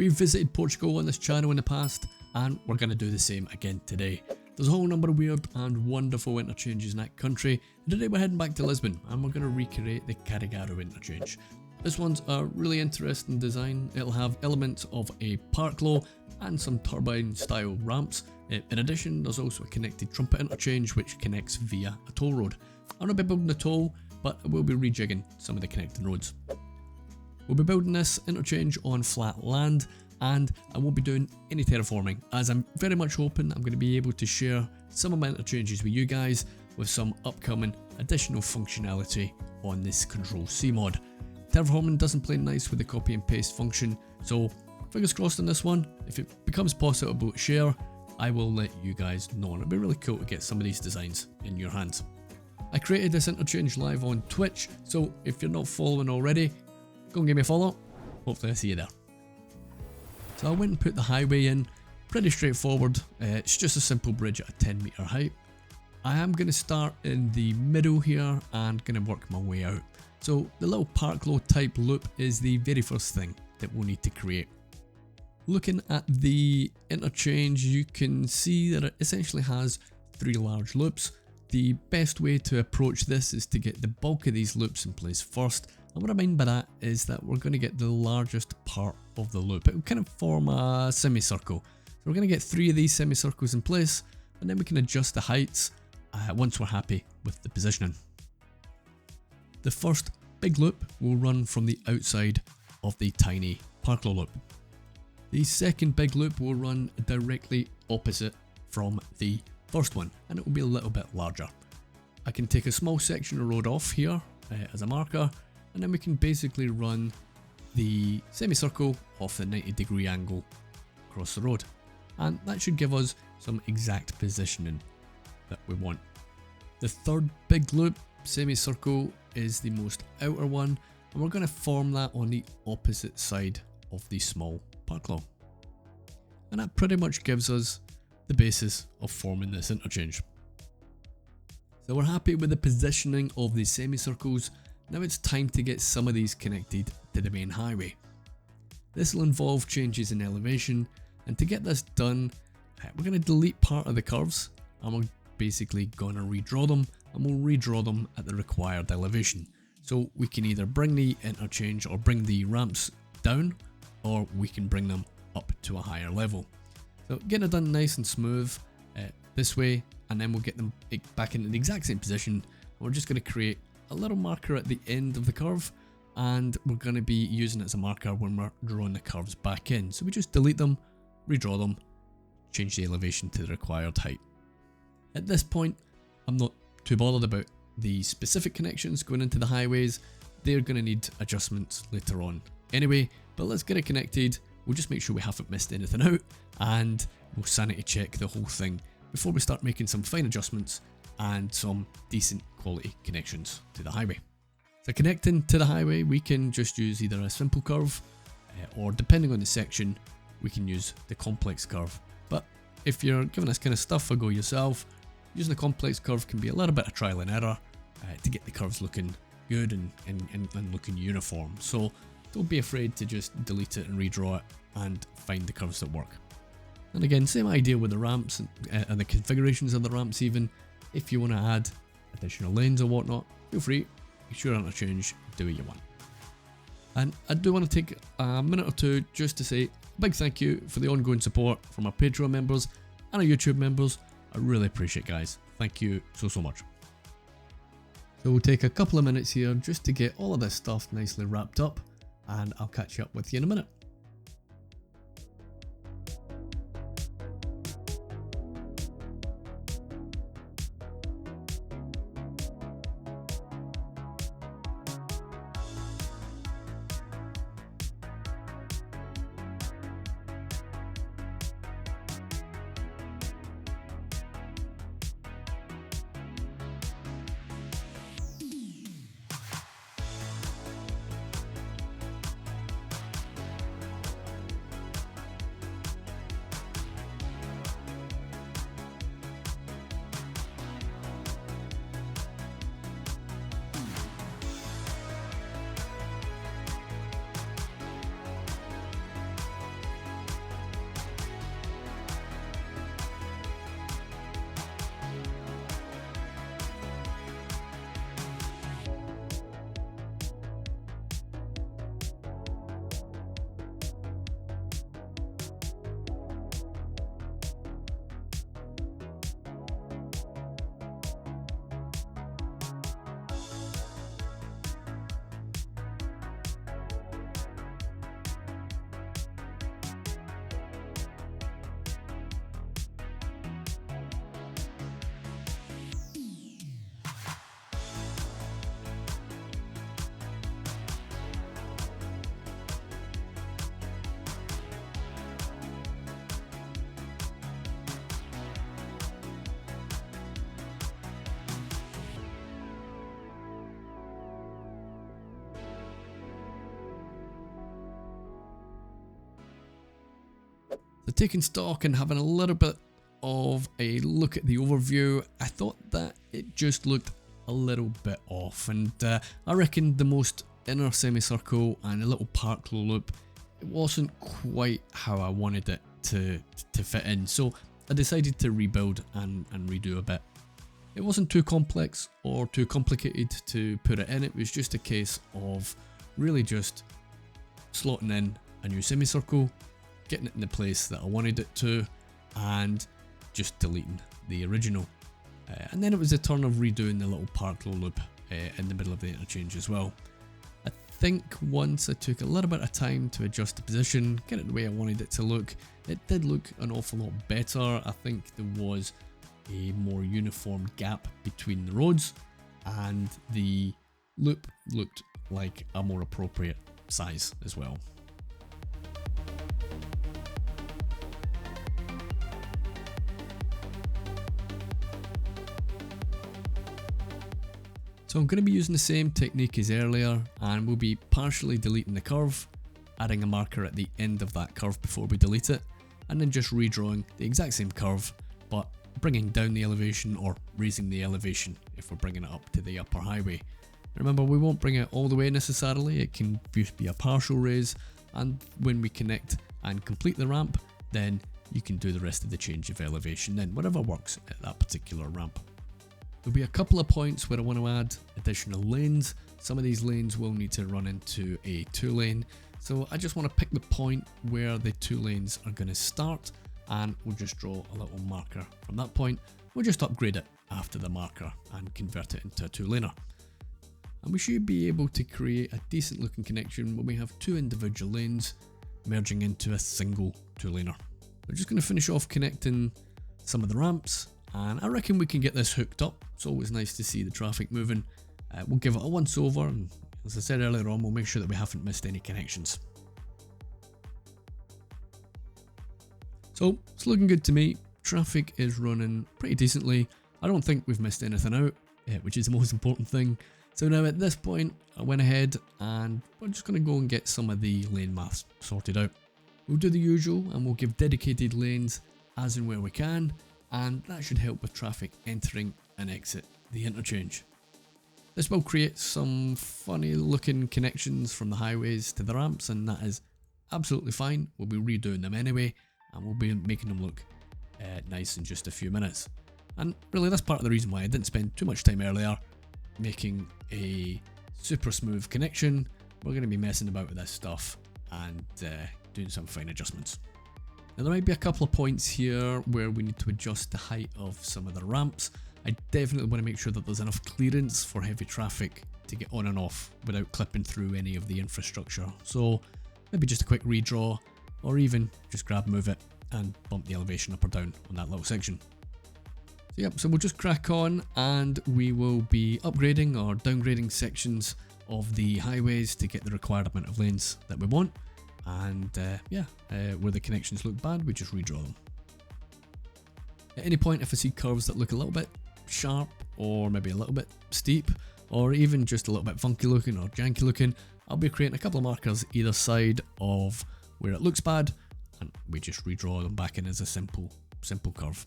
We've visited Portugal on this channel in the past, and we're going to do the same again today. There's a whole number of weird and wonderful interchanges in that country, and today we're heading back to Lisbon and we're going to recreate the Carregado interchange. This one's a really interesting design. It'll have elements of a park law and some turbine style ramps. In addition, there's also a connected trumpet interchange which connects via a toll road. I'll not be building a toll, but I will be rejigging some of the connecting roads. We'll be building this interchange on flat land, and I won't be doing any terraforming, as I'm very much hoping I'm going to be able to share some of my interchanges with you guys with some upcoming additional functionality on this Control C mod. Terraforming doesn't play nice with the copy and paste function, so fingers crossed on this one. If it becomes possible to share, I will let you guys know, and it'd be really cool to get some of these designs in your hands. I created this interchange live on Twitch, so if you're not following already, go and give me a follow. Hopefully I see you there. So I went and put the highway in, pretty straightforward. It's just a simple bridge at a 10-meter height. I am going to start in the middle here and going to work my way out. So the little park low type loop is the very first thing that we'll need to create. Looking at the interchange, you can see that it essentially has 3 large loops. The best way to approach this is to get the bulk of these loops in place first. And what I mean by that is that we're going to get the largest part of the loop. It will kind of form a semicircle. So we're going to get 3 of these semicircles in place, and then we can adjust the heights once we're happy with the positioning. The first big loop will run from the outside of the tiny park-law loop. The second big loop will run directly opposite from the first one, and it will be a little bit larger. I can take a small section of road off here as a marker, and then we can basically run the semicircle off the 90-degree angle across the road, and that should give us some exact positioning that we want. The third big loop semicircle is the most outer one, and we're going to form that on the opposite side of the small park law, and that pretty much gives us the basis of forming this interchange. So we're happy with the positioning of the semicircles. Now it's time to get some of these connected to the main highway. This will involve changes in elevation, and to get this done, we're going to delete part of the curves, and we're basically going to redraw them, and we'll redraw them at the required elevation. So we can either bring the interchange or bring the ramps down, or we can bring them up to a higher level. So getting it done nice and smooth this way, and then we'll get them back into the exact same position. We're just going to create a little marker at the end of the curve, and we're going to be using it as a marker when we're drawing the curves back in. So we just delete them, redraw them, change the elevation to the required height. At this point, I'm not too bothered about the specific connections going into the highways. They're going to need adjustments later on anyway, but let's get it connected. We'll just make sure we haven't missed anything out, and we'll sanity check the whole thing before we start making some fine adjustments and some decent quality connections to the highway. So connecting to the highway, we can just use either a simple curve or, depending on the section, we can use the complex curve. But if you're giving this kind of stuff a go yourself, using a complex curve can be a little bit of trial and error to get the curves looking good and looking uniform. So don't be afraid to just delete it and redraw it and find the curves that work. And again, same idea with the ramps and the configurations of the ramps even. If you want to add additional lanes or whatnot, feel free, it's your interchange, do what you want. And I do want to take a minute or two just to say a big thank you for the ongoing support from our Patreon members and our YouTube members. I really appreciate it, guys. Thank you so much. So we'll take a couple of minutes here just to get all of this stuff nicely wrapped up, and I'll catch you up with you in a minute. So taking stock and having a little bit of a look at the overview, I thought that it just looked a little bit off, and I reckon the most inner semicircle and a little park loop, it wasn't quite how I wanted it to fit in, so I decided to rebuild and redo a bit. It wasn't too complex or too complicated to put it in, it was just a case of really just slotting in a new semicircle, getting it in the place that I wanted it to, and just deleting the original. And then it was a turn of redoing the little park loop in the middle of the interchange as well. I think once I took a little bit of time to adjust the position, get it the way I wanted it to look, it did look an awful lot better. I think there was a more uniform gap between the roads, and the loop looked like a more appropriate size as well. So I'm going to be using the same technique as earlier, and we'll be partially deleting the curve, adding a marker at the end of that curve before we delete it, and then just redrawing the exact same curve, but bringing down the elevation or raising the elevation if we're bringing it up to the upper highway. Remember, we won't bring it all the way necessarily, it can just be a partial raise, and when we connect and complete the ramp, then you can do the rest of the change of elevation then, whatever works at that particular ramp. There'll be a couple of points where I want to add additional lanes. Some of these lanes will need to run into a 2-lane, so I just want to pick the point where the 2 lanes are going to start, and we'll just draw a little marker from that point. We'll just upgrade it after the marker and convert it into a 2-laner. And we should be able to create a decent looking connection when we have 2 individual lanes merging into a single 2-laner. We're just going to finish off connecting some of the ramps, and I reckon we can get this hooked up. It's always nice to see the traffic moving. We'll give it a once over, and as I said earlier on, we'll make sure that we haven't missed any connections. So it's looking good to me. Traffic is running pretty decently. I don't think we've missed anything out, which is the most important thing. So now at this point, I went ahead and we're just going to go and get some of the lane maths sorted out. We'll do the usual, and we'll give dedicated lanes as and where we can, and that should help with traffic entering and exit the interchange. This will create some funny looking connections from the highways to the ramps, and that is absolutely fine. We'll be redoing them anyway, and we'll be making them look nice in just a few minutes. And really, that's part of the reason why I didn't spend too much time earlier making a super smooth connection. We're going to be messing about with this stuff and doing some fine adjustments. Now there might be a couple of points here where we need to adjust the height of some of the ramps. I definitely want to make sure that there's enough clearance for heavy traffic to get on and off without clipping through any of the infrastructure. So maybe just a quick redraw, or even just grab, move it and bump the elevation up or down on that little section. So yep, so we'll just crack on, and we will be upgrading or downgrading sections of the highways to get the required amount of lanes that we want. And where the connections look bad, we just redraw them. At any point, if I see curves that look a little bit sharp, or maybe a little bit steep, or even just a little bit funky looking or janky looking, I'll be creating a couple of markers either side of where it looks bad, and we just redraw them back in as a simple curve.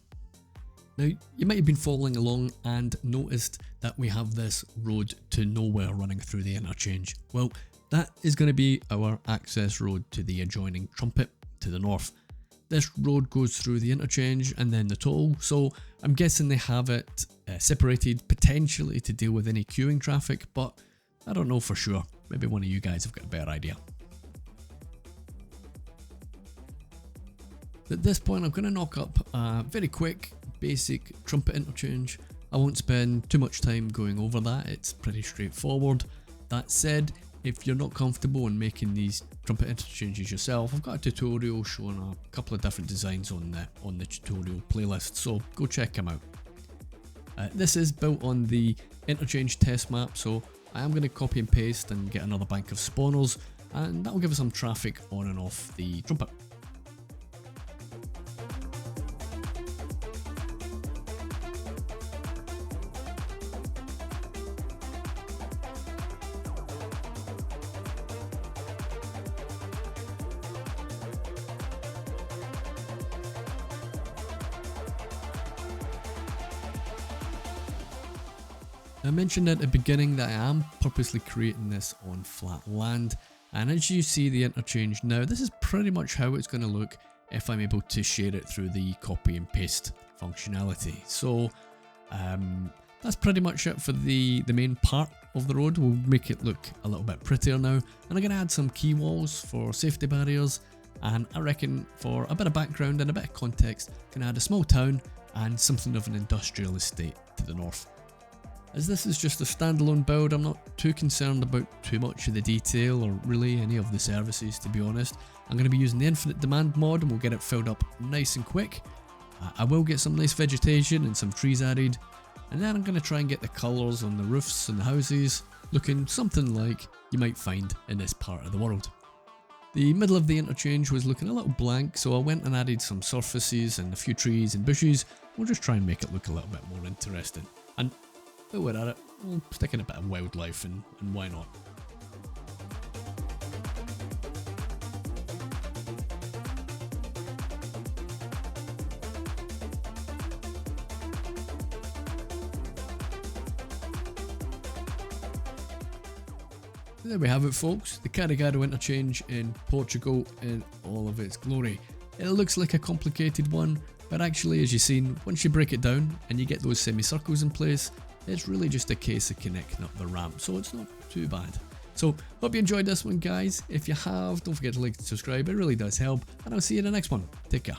Now, you might have been following along and noticed that we have this road to nowhere running through the interchange. Well, that is going to be our access road to the adjoining Trumpet to the north. This road goes through the interchange and then the toll, so I'm guessing they have it separated potentially to deal with any queuing traffic, but I don't know for sure. Maybe one of you guys have got a better idea. At this point, I'm going to knock up a very quick basic Trumpet interchange. I won't spend too much time going over that, it's pretty straightforward. That said, if you're not comfortable in making these Trumpet interchanges yourself, I've got a tutorial showing a couple of different designs on the tutorial playlist, so go check them out. This is built on the interchange test map, so I am going to copy and paste and get another bank of spawners, and that will give us some traffic on and off the Trumpet. I mentioned at the beginning that I am purposely creating this on flat land, and as you see the interchange now, this is pretty much how it's going to look if I'm able to share it through the copy and paste functionality. So that's pretty much it for the main part of the road. We'll make it look a little bit prettier now, and I'm going to add some key walls for safety barriers, and I reckon for a bit of background and a bit of context, I can add a small town and something of an industrial estate to the north. As this is just a standalone build, I'm not too concerned about too much of the detail or really any of the services, to be honest. I'm going to be using the infinite demand mod and we'll get it filled up nice and quick. I will get some nice vegetation and some trees added, and then I'm going to try and get the colours on the roofs and the houses looking something like you might find in this part of the world. The middle of the interchange was looking a little blank, so I went and added some surfaces and a few trees and bushes. We'll just try and make it look a little bit more interesting. And while we're at it, we'll stick in a bit of wildlife, and why not? There we have it, folks, the Carregado interchange in Portugal in all of its glory. It looks like a complicated one, but actually, as you've seen, once you break it down and you get those semicircles in place, it's really just a case of connecting up the ramp, so it's not too bad. So, hope you enjoyed this one, guys. If you have, don't forget to like and subscribe, it really does help, and I'll see you in the next one. Take care.